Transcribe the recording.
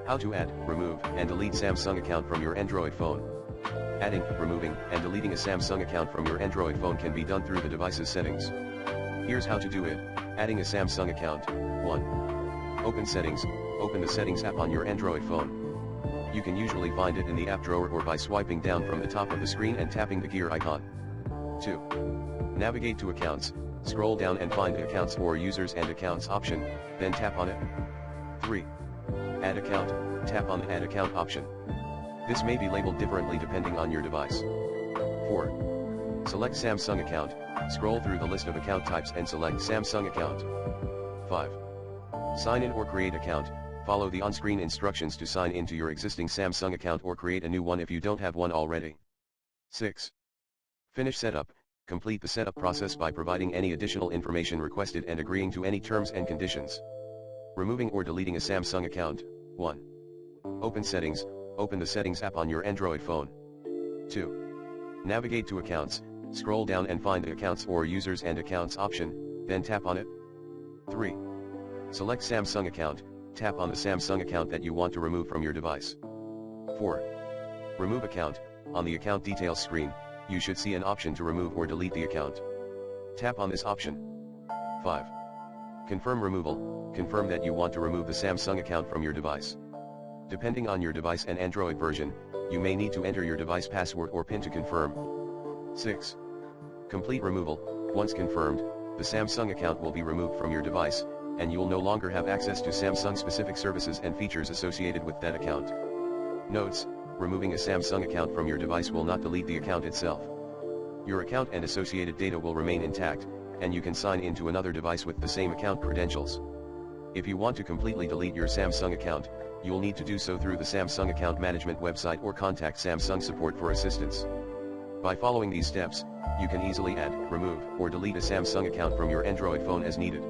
How to add, remove, and delete Samsung account from your Android phone. Adding, removing, and deleting a Samsung account from your Android phone can be done through the device's settings. Here's how to do it. Adding a Samsung account. 1. Open Settings. Open the Settings app on your Android phone. You can usually find it in the app drawer or by swiping down from the top of the screen and tapping the gear icon. 2. Navigate to Accounts. Scroll down and find the Accounts or Users and Accounts option, then tap on it. 3. Add Account. Tap on the Add Account option. This may be labeled differently depending on your device. 4. Select Samsung account. Scroll through the list of account types and select Samsung account. 5. Sign in or create account. Follow the on-screen instructions to sign into your existing Samsung account or create a new one if you don't have one already. 6. Finish setup. Complete the setup process by providing any additional information requested and agreeing to any terms and conditions. Removing or deleting a Samsung account. 1. Open Settings. Open the Settings app on your Android phone. 2. Navigate to Accounts. Scroll down and find the Accounts or Users and Accounts option, then tap on it. 3. Select Samsung account. Tap on the Samsung account that you want to remove from your device. 4. Remove account. On the account details screen, you should see an option to remove or delete the account. Tap on this option. 5. Confirm removal. Confirm that you want to remove the Samsung account from your device. Depending on your device and Android version, you may need to enter your device password or PIN to confirm. 6. Complete removal. Once confirmed, the Samsung account will be removed from your device, and you will no longer have access to Samsung-specific services and features associated with that account. Notes: removing a Samsung account from your device will not delete the account itself. Your account and associated data will remain intact, and you can sign into another device with the same account credentials. If you want to completely delete your Samsung account, you'll need to do so through the Samsung Account Management website or contact Samsung support for assistance. By following these steps, you can easily add, remove, or delete a Samsung account from your Android phone as needed.